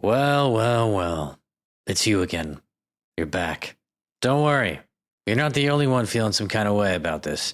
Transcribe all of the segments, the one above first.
Well, well, well. It's you again. You're back. Don't worry. You're not the only one feeling some kind of way about this.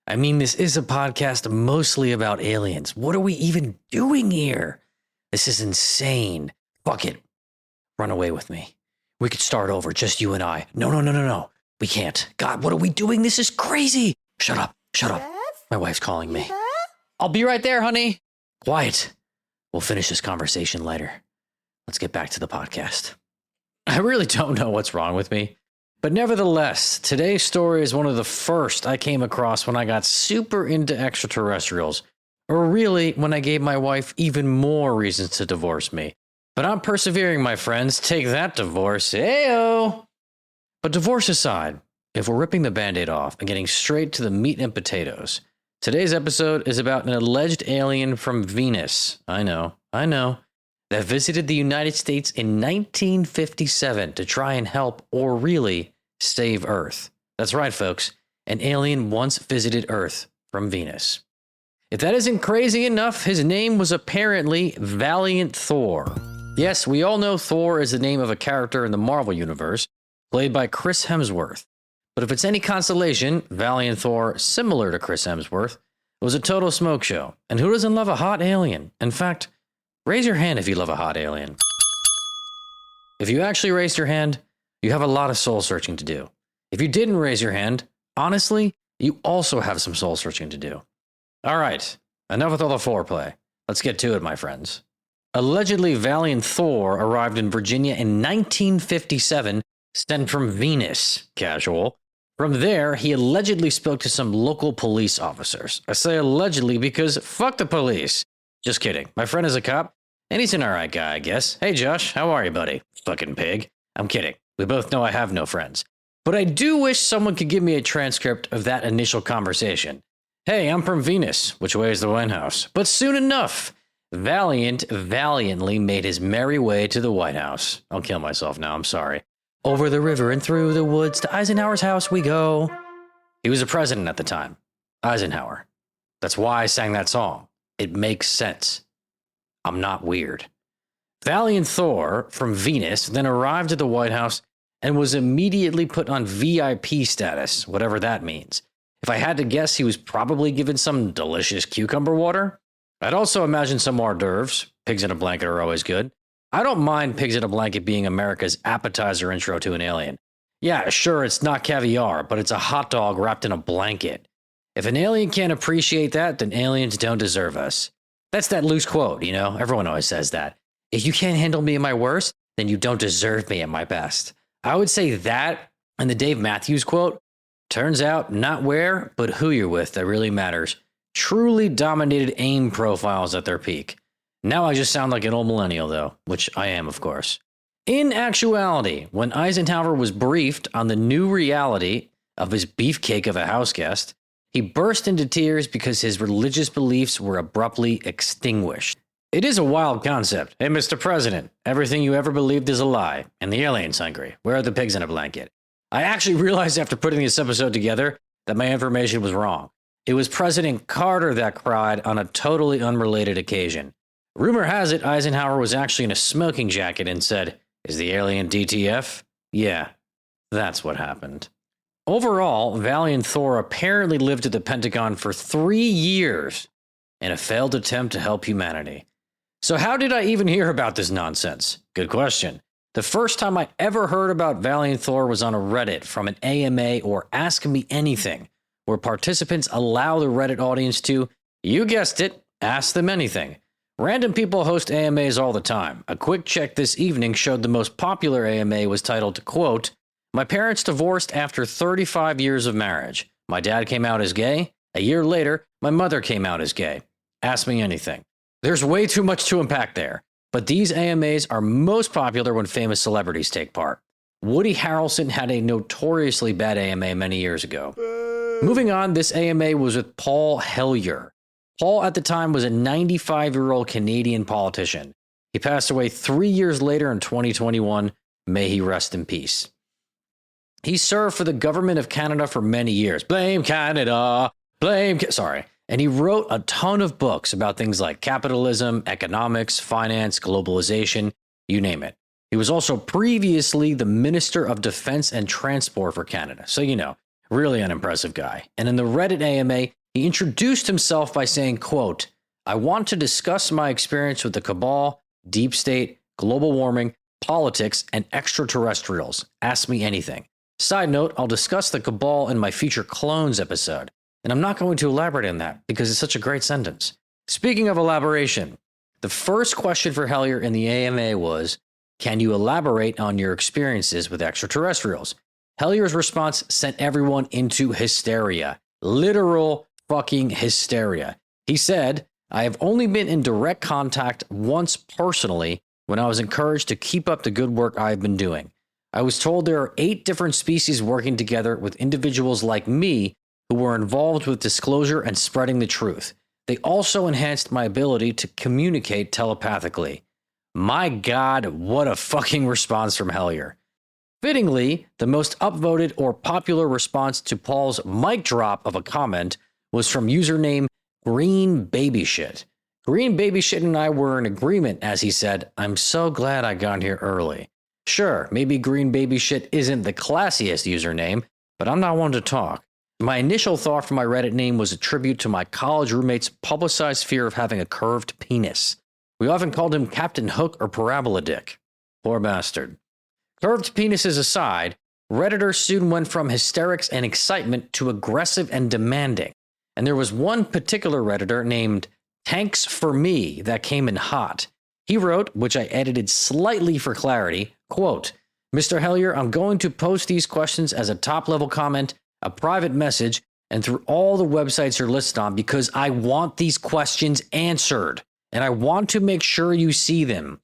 I mean, this is a podcast mostly about aliens. What are we even doing here? This is insane. Fuck it. Run away with me. We could start over, just you and I. No. We can't. God, what are we doing? This is crazy. Shut up. My wife's calling me. I'll be right there, honey. Quiet. We'll finish this conversation later. Let's get back to the podcast. I really don't know what's wrong with me. But nevertheless, today's story is one of the first I came across when I got super into extraterrestrials. Or really, when I gave my wife even more reasons to divorce me. But I'm persevering, my friends. Take that, divorce. Heyo! But divorce aside, if we're ripping the Band-Aid off and getting straight to the meat and potatoes, today's episode is about an alleged alien from Venus. I know. That visited the United States in 1957 to try and help, or really, save Earth. That's right, folks. An alien once visited Earth from Venus. If that isn't crazy enough, his name was apparently Valiant Thor. Yes, we all know Thor is the name of a character in the Marvel Universe, played by Chris Hemsworth. But if it's any consolation, Valiant Thor, similar to Chris Hemsworth, was a total smoke show. And who doesn't love a hot alien? In fact, raise your hand if you love a hot alien. If you actually raised your hand, you have a lot of soul searching to do. If you didn't raise your hand, honestly, you also have some soul searching to do. All right, enough with all the foreplay. Let's get to it, my friends. Allegedly, Valiant Thor arrived in Virginia in 1957, sent from Venus, casual. From there, he allegedly spoke to some local police officers. I say allegedly because fuck the police. Just kidding. My friend is a cop, and he's an alright guy, I guess. Hey, Josh, how are you, buddy? Fucking pig. I'm kidding. We both know I have no friends. But I do wish someone could give me a transcript of that initial conversation. Hey, I'm from Venus. Which way is the White House? But soon enough, Valiant valiantly made his merry way to the White House. I'll kill myself now, I'm sorry. Over the river and through the woods to Eisenhower's house we go. He was a president at the time. Eisenhower. That's why I sang that song. It makes sense. I'm not weird. Valiant Thor from Venus then arrived at the White House and was immediately put on VIP status, whatever that means. If I had to guess, he was probably given some delicious cucumber water. I'd also imagine some hors d'oeuvres. Pigs in a blanket are always good. I don't mind pigs in a blanket being America's appetizer intro to an alien. Yeah, sure, it's not caviar, but it's a hot dog wrapped in a blanket. If an alien can't appreciate that, then aliens don't deserve us. That's that loose quote, you know? Everyone always says that. If you can't handle me at my worst, then you don't deserve me at my best. I would say that and the Dave Matthews quote, turns out not where, but who you're with that really matters, truly dominated AIM profiles at their peak. Now I just sound like an old millennial, though, which I am, of course. In actuality, when Eisenhower was briefed on the new reality of his beefcake of a house guest, he burst into tears because his religious beliefs were abruptly extinguished. It is a wild concept. Hey, Mr. President, everything you ever believed is a lie, and the alien's hungry. Where are the pigs in a blanket? I actually realized after putting this episode together that my information was wrong. It was President Carter that cried on a totally unrelated occasion. Rumor has it Eisenhower was actually in a smoking jacket and said, "Is the alien DTF?" Yeah, that's what happened. Overall, Valiant Thor apparently lived at the Pentagon for 3 years in a failed attempt to help humanity. So how did I even hear about this nonsense? Good question. The first time I ever heard about Valiant Thor was on a Reddit from an AMA or Ask Me Anything, where participants allow the Reddit audience to, you guessed it, ask them anything. Random people host AMAs all the time. A quick check this evening showed the most popular AMA was titled, quote, "My parents divorced after 35 years of marriage. My dad came out as gay. A year later, my mother came out as gay. Ask me anything." There's way too much to unpack there, but these AMAs are most popular when famous celebrities take part. Woody Harrelson had a notoriously bad AMA many years ago. Moving on, this AMA was with Paul Hellyer. Paul at the time was a 95-year-old Canadian politician. He passed away 3 years later in 2021. May he rest in peace. He served for the government of Canada for many years. Blame Canada, sorry. And he wrote a ton of books about things like capitalism, economics, finance, globalization. you name it. He was also previously the Minister of Defense and Transport for Canada. So, really an impressive guy. And in the Reddit AMA, he introduced himself by saying, quote, "I want to discuss my experience with the cabal, deep state, global warming, politics, and extraterrestrials. Ask me anything. Side note, I'll discuss the cabal in my future clones episode. And I'm not going to elaborate on that because it's such a great sentence." Speaking of elaboration, the first question for Hellier in the AMA was, "Can you elaborate on your experiences with extraterrestrials?" Hellier's response sent everyone into hysteria. Literal fucking hysteria. He said, "I have only been in direct contact once personally when I was encouraged to keep up the good work I've been doing. I was told there are 8 different species working together with individuals like me who were involved with disclosure and spreading the truth. They also enhanced my ability to communicate telepathically." My God, what a fucking response from Hellier. Fittingly, the most upvoted or popular response to Paul's mic drop of a comment was from username Green Baby Shit. Green Baby Shit and I were in agreement as he said, "I'm so glad I got here early." Sure, maybe Green Baby Shit isn't the classiest username, but I'm not one to talk. My initial thought for my Reddit name was a tribute to my college roommate's publicized fear of having a curved penis. We often called him Captain Hook or Parabola Dick. Poor bastard. Curved penises aside, Redditors soon went from hysterics and excitement to aggressive and demanding. And there was one particular Redditor named Tanks for Me that came in hot. He wrote, which I edited slightly for clarity, quote, "Mr. Hellier, I'm going to post these questions as a top-level comment, a private message, and through all the websites you're listed on because I want these questions answered. And I want to make sure you see them."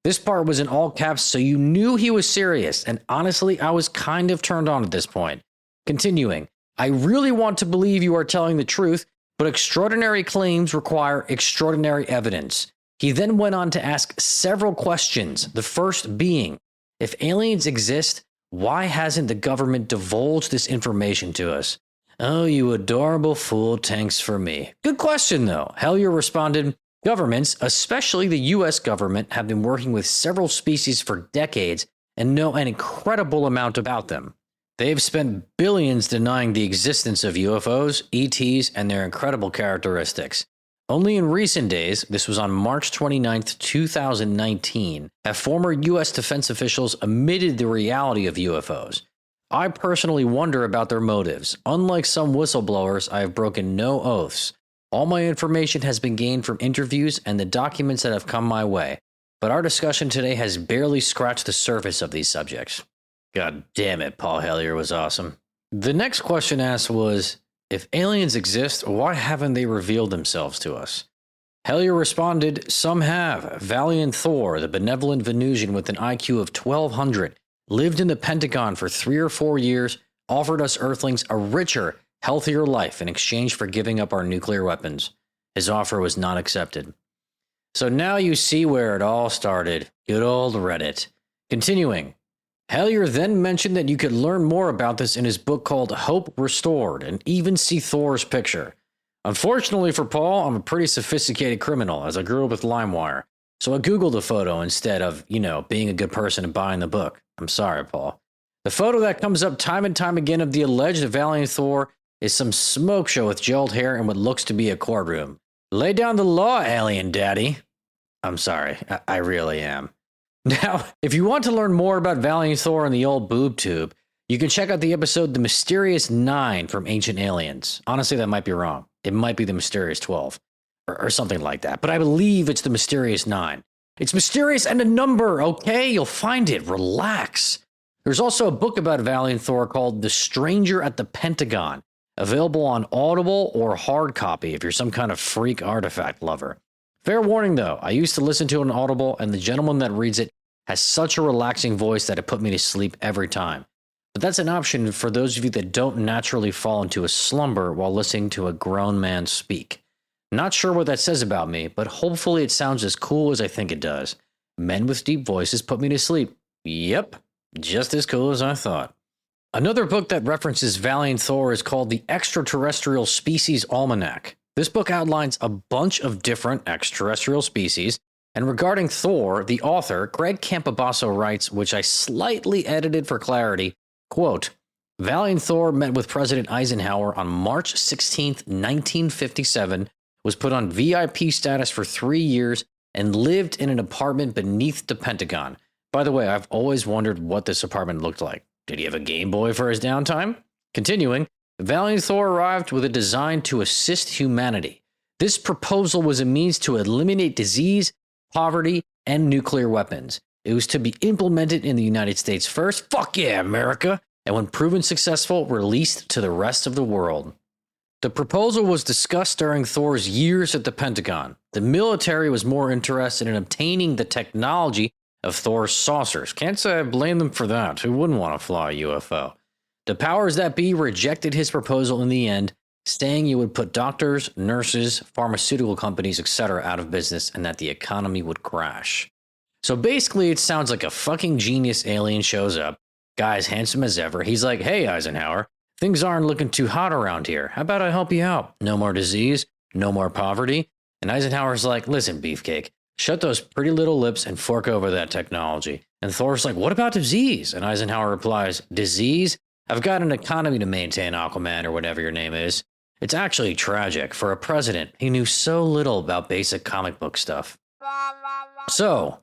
This part was in all caps, so you knew he was serious, and honestly, I was kind of turned on at this point. Continuing, "I really want to believe you are telling the truth, but extraordinary claims require extraordinary evidence." He then went on to ask several questions, the first being, if aliens exist, why hasn't the government divulged this information to us? Oh, you adorable fool, Tanks for Me. Good question, though. Hellier responded, "Governments, especially the US government, have been working with several species for decades and know an incredible amount about them. They've spent billions denying the existence of UFOs, ETs, and their incredible characteristics. Only in recent days, this was on March 29th, 2019, have former US defense officials admitted the reality of UFOs. I personally wonder about their motives. Unlike some whistleblowers, I have broken no oaths. All my information has been gained from interviews and the documents that have come my way, but our discussion today has barely scratched the surface of these subjects." God damn it, Paul Hellier was awesome. The next question asked was, if aliens exist, why haven't they revealed themselves to us? Hellier responded, "Some have. Valiant Thor, the benevolent Venusian with an IQ of 1200, lived in the Pentagon for 3 or 4 years, offered us Earthlings a richer, healthier life in exchange for giving up our nuclear weapons. His offer was not accepted." So now you see where it all started. Good old Reddit. Continuing, Hellier then mentioned that you could learn more about this in his book called Hope Restored and even see Thor's picture. Unfortunately for Paul, I'm a pretty sophisticated criminal as I grew up with LimeWire. So I Googled the photo instead of, being a good person and buying the book. I'm sorry, Paul. The photo that comes up time and time again of the alleged Valiant Thor is some smoke show with gelled hair in what looks to be a courtroom. Lay down the law, alien daddy. I'm sorry, I really am. Now, if you want to learn more about Valiant Thor and the old boob tube, you can check out the episode The Mysterious 9 from Ancient Aliens. Honestly, that might be wrong. It might be The Mysterious 12 or something like that, but I believe it's The Mysterious 9. It's mysterious and a number, okay? You'll find it. Relax. There's also a book about Valiant Thor called The Stranger at the Pentagon, available on Audible or hard copy if you're some kind of freak artifact lover. Fair warning though, I used to listen to it on Audible and the gentleman that reads it has such a relaxing voice that it put me to sleep every time. But that's an option for those of you that don't naturally fall into a slumber while listening to a grown man speak. Not sure what that says about me, but hopefully it sounds as cool as I think it does. Men with deep voices put me to sleep. Yep, just as cool as I thought. Another book that references Valiant Thor is called The Extraterrestrial Species Almanac. This book outlines a bunch of different extraterrestrial species And regarding Thor, the author, Greg Campobasso writes, which I slightly edited for clarity, quote, Valiant Thor met with President Eisenhower on March 16, 1957, was put on VIP status for 3 years, and lived in an apartment beneath the Pentagon. By the way, I've always wondered what this apartment looked like. Did he have a Game Boy for his downtime? Continuing, Valiant Thor arrived with a design to assist humanity. This proposal was a means to eliminate disease, poverty, and nuclear weapons. It was to be implemented in the United States first, fuck yeah, America, and when proven successful, released to the rest of the world. The proposal was discussed during Thor's years at the Pentagon. The military was more interested in obtaining the technology of Thor's saucers. Can't say I blame them for that. Who wouldn't want to fly a UFO? The powers that be rejected his proposal in the end, saying it would put doctors, nurses, pharmaceutical companies, etc. out of business and that the economy would crash. So basically, it sounds like a fucking genius alien shows up, guy's handsome as ever. He's like, hey, Eisenhower, things aren't looking too hot around here. How about I help you out? No more disease, no more poverty. And Eisenhower's like, listen, Beefcake, shut those pretty little lips and fork over that technology. And Thor's like, what about disease? And Eisenhower replies, disease? I've got an economy to maintain, Aquaman, or whatever your name is. It's actually tragic. For a president, he knew so little about basic comic book stuff. So,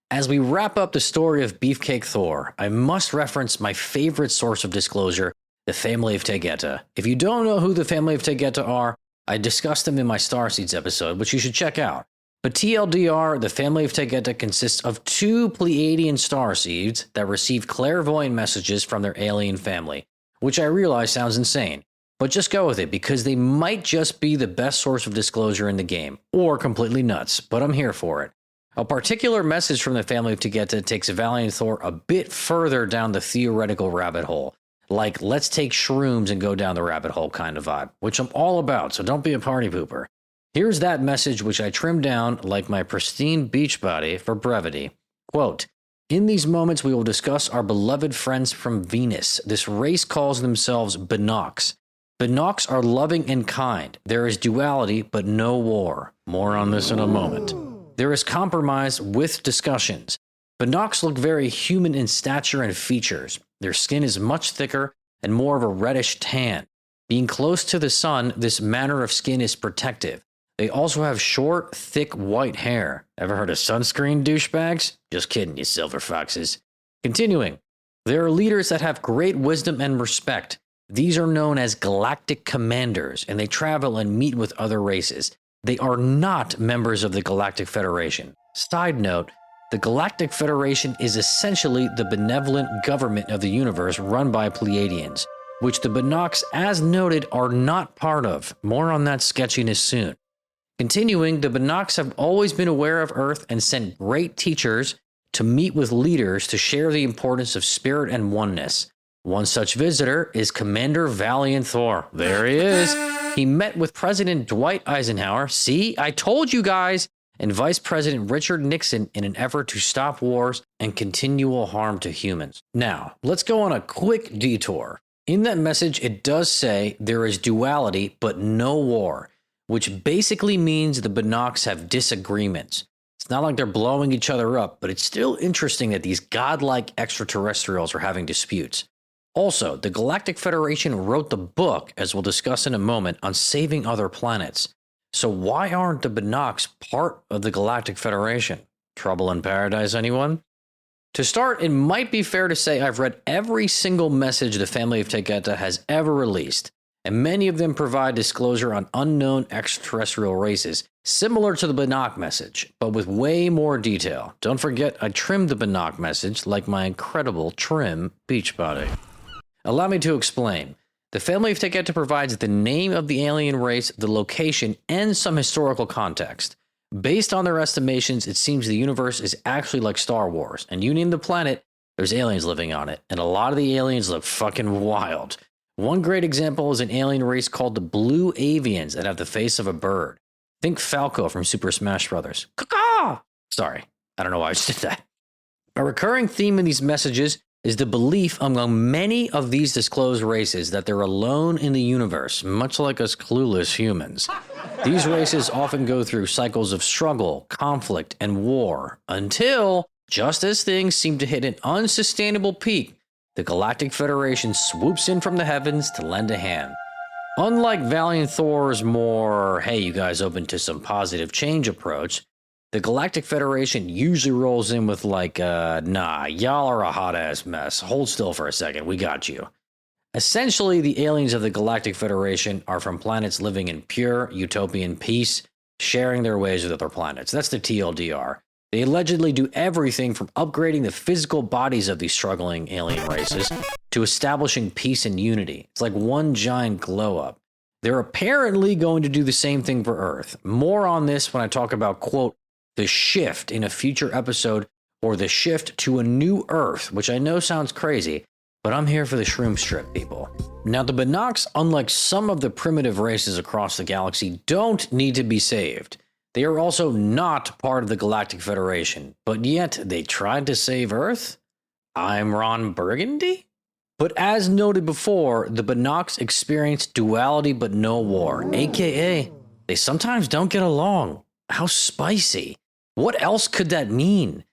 as we wrap up the story of Beefcake Thor, I must reference my favorite source of disclosure, the family of Tegeta. If you don't know who the family of Tegeta are, I discussed them in my Starseeds episode, which you should check out. But TLDR, the family of Tegeta consists of 2 Pleiadian starseeds that receive clairvoyant messages from their alien family, which I realize sounds insane. But just go with it, because they might just be the best source of disclosure in the game, or completely nuts, but I'm here for it. A particular message from the family of Tegeta takes Valiant Thor a bit further down the theoretical rabbit hole, like let's take shrooms and go down the rabbit hole kind of vibe, which I'm all about, so don't be a party pooper. Here's that message which I trimmed down like my pristine beach body for brevity. Quote, in these moments we will discuss our beloved friends from Venus. This race calls themselves Binocs. Binocs are loving and kind. There is duality, but no war. More on this in a moment. There is compromise with discussions. Binocs look very human in stature and features. Their skin is much thicker and more of a reddish tan. Being close to the sun, this manner of skin is protective. They also have short, thick white hair. Ever heard of sunscreen, douchebags? Just kidding, you silver foxes. Continuing, there are leaders that have great wisdom and respect. These are known as galactic commanders, and they travel and meet with other races. They are not members of the Galactic Federation. Side note, the Galactic Federation is essentially the benevolent government of the universe run by Pleiadians, which the Binocs, as noted, are not part of. More on that sketchiness soon. Continuing, the Binocs have always been aware of Earth and sent great teachers to meet with leaders to share the importance of spirit and oneness. One such visitor is Commander Valiant Thor. There he is. He met with President Dwight Eisenhower, see, I told you guys, and Vice President Richard Nixon in an effort to stop wars and continual harm to humans. Now, let's go on a quick detour. In that message, it does say there is duality, but no war, which basically means the Binocs have disagreements. It's not like they're blowing each other up, but it's still interesting that these godlike extraterrestrials are having disputes. Also, the Galactic Federation wrote the book, as we'll discuss in a moment, on saving other planets. So why aren't the Binocs part of the Galactic Federation? Trouble in paradise, anyone? To start, it might be fair to say I've read every single message the family of Tegeta has ever released, and many of them provide disclosure on unknown extraterrestrial races, similar to the Binoc message, but with way more detail. Don't forget, I trimmed the Binoc message like my incredible trim beach body. Allow me to explain. The family of Tegeta provides the name of the alien race, the location, and some historical context. Based on their estimations, it seems the universe is actually like Star Wars, and you name the planet, there's aliens living on it, and a lot of the aliens look fucking wild. One great example is an alien race called the Blue Avians that have the face of a bird. Think Falco from Super Smash Bros. Caw! Sorry, I don't know why I just did that. A recurring theme in these messages is the belief among many of these disclosed races that they're alone in the universe, much like us clueless humans. These races often go through cycles of struggle, conflict, and war, until, just as things seem to hit an unsustainable peak, the Galactic Federation swoops in from the heavens to lend a hand. Unlike Valiant Thor's more, hey, you guys open to some positive change approach, the Galactic Federation usually rolls in with like, nah, y'all are a hot-ass mess. Hold still for a second, we got you. Essentially, the aliens of the Galactic Federation are from planets living in pure utopian peace, sharing their ways with other planets. That's the TLDR. They allegedly do everything from upgrading the physical bodies of these struggling alien races to establishing peace and unity. It's like one giant glow-up. They're apparently going to do the same thing for Earth. More on this when I talk about, quote, the shift in a future episode, or the shift to a new Earth, which I know sounds crazy, but I'm here for the shroom strip, people. Now, the Binocs, unlike some of the primitive races across the galaxy, don't need to be saved. They are also not part of the Galactic Federation, but yet they tried to save Earth? I'm Ron Burgundy? But as noted before, the Binocs experience duality but no war, aka they sometimes don't get along. How spicy. What else could that mean?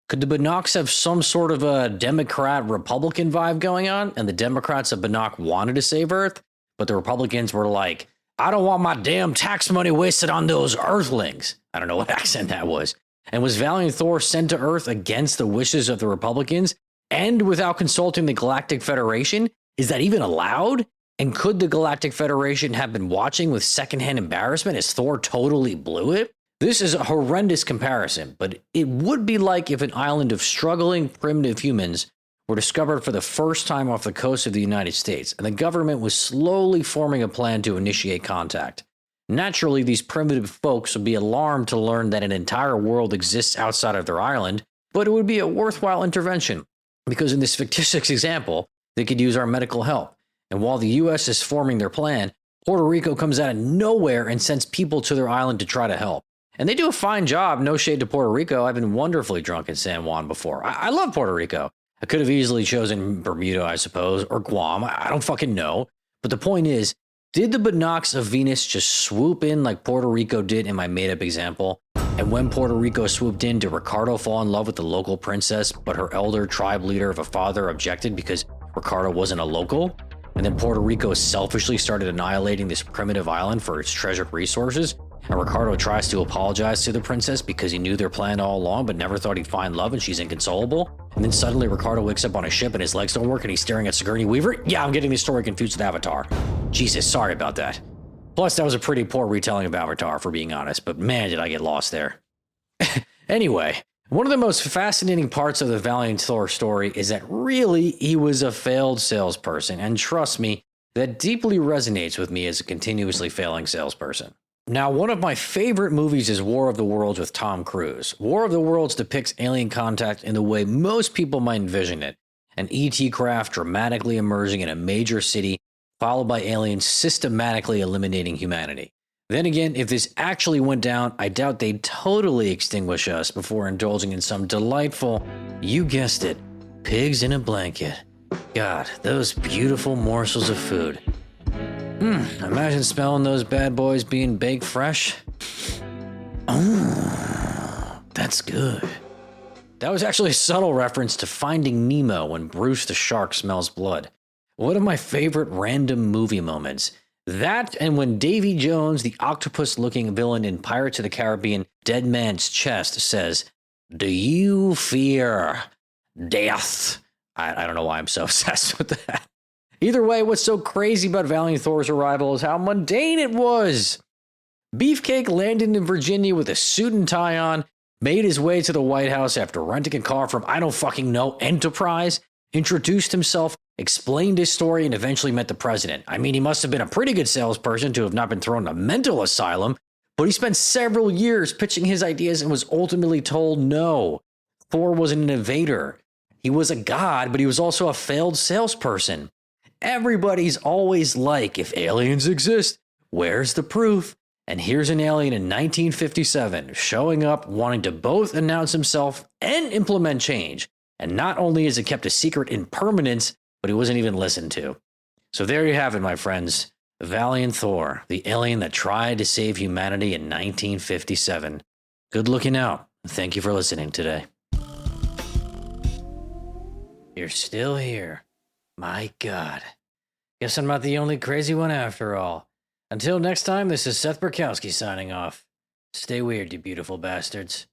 Could the Binocs have some sort of a Democrat-Republican vibe going on, and the Democrats of Binoc wanted to save Earth, but the Republicans were like, I don't want my damn tax money wasted on those Earthlings. I don't know what accent that was. And was Valiant Thor sent to Earth against the wishes of the Republicans and without consulting the Galactic Federation? Is that even allowed? And could the Galactic Federation have been watching with secondhand embarrassment as Thor totally blew it? This is a horrendous comparison, but it would be like if an island of struggling primitive humans were discovered for the first time off the coast of the United States, and the government was slowly forming a plan to initiate contact. Naturally, these primitive folks would be alarmed to learn that an entire world exists outside of their island, but it would be a worthwhile intervention, because in this fictitious example, they could use our medical help. And while the US is forming their plan, Puerto Rico comes out of nowhere and sends people to their island to try to help. And they do a fine job, no shade to Puerto Rico. I've been wonderfully drunk in San Juan before. I love Puerto Rico. I could have easily chosen Bermuda, I suppose, or Guam. I don't fucking know. But the point is, did the Binocs of Venus just swoop in like Puerto Rico did in my made-up example? And when Puerto Rico swooped in, did Ricardo fall in love with the local princess, but her elder tribe leader of a father objected because Ricardo wasn't a local? And then Puerto Rico selfishly started annihilating this primitive island for its treasured resources? And Ricardo tries to apologize to the princess because he knew their plan all along, but never thought he'd find love and she's inconsolable. And then suddenly Ricardo wakes up on a ship and his legs don't work and he's staring at Sigourney Weaver. Yeah, I'm getting this story confused with Avatar. Jesus, sorry about that. Plus, that was a pretty poor retelling of Avatar, for being honest, but man, did I get lost there. Anyway, one of the most fascinating parts of the Valiant Thor story is that really he was a failed salesperson, and trust me, that deeply resonates with me as a continuously failing salesperson. Now, one of my favorite movies is War of the Worlds with Tom Cruise. War of the Worlds depicts alien contact in the way most people might envision it. An ET craft dramatically emerging in a major city, followed by aliens systematically eliminating humanity. Then again, if this actually went down, I doubt they'd totally extinguish us before indulging in some delightful, you guessed it, pigs in a blanket. God, those beautiful morsels of food. Imagine smelling those bad boys being baked fresh. Oh, that's good. That was actually a subtle reference to Finding Nemo when Bruce the shark smells blood. One of my favorite random movie moments. That and when Davy Jones, the octopus-looking villain in Pirates of the Caribbean, Dead Man's Chest, says, "Do you fear death?" I don't know why I'm so obsessed with that. Either way, what's so crazy about Valiant Thor's arrival is how mundane it was. Beefcake landed in Virginia with a suit and tie on, made his way to the White House after renting a car from, I don't fucking know, Enterprise, introduced himself, explained his story, and eventually met the president. I mean, he must have been a pretty good salesperson to have not been thrown in a mental asylum, but he spent several years pitching his ideas and was ultimately told no. Thor was an innovator. He was a god, but he was also a failed salesperson. Everybody's always like, if aliens exist, where's the proof? And here's an alien in 1957 showing up, wanting to both announce himself and implement change. And not only is it kept a secret in permanence, but he wasn't even listened to. So there you have it, my friends. Valiant Thor, the alien that tried to save humanity in 1957. Good looking out. Thank you for listening today. You're still here. My God. Guess I'm not the only crazy one after all. Until next time, this is Seth Borkowski signing off. Stay weird, you beautiful bastards.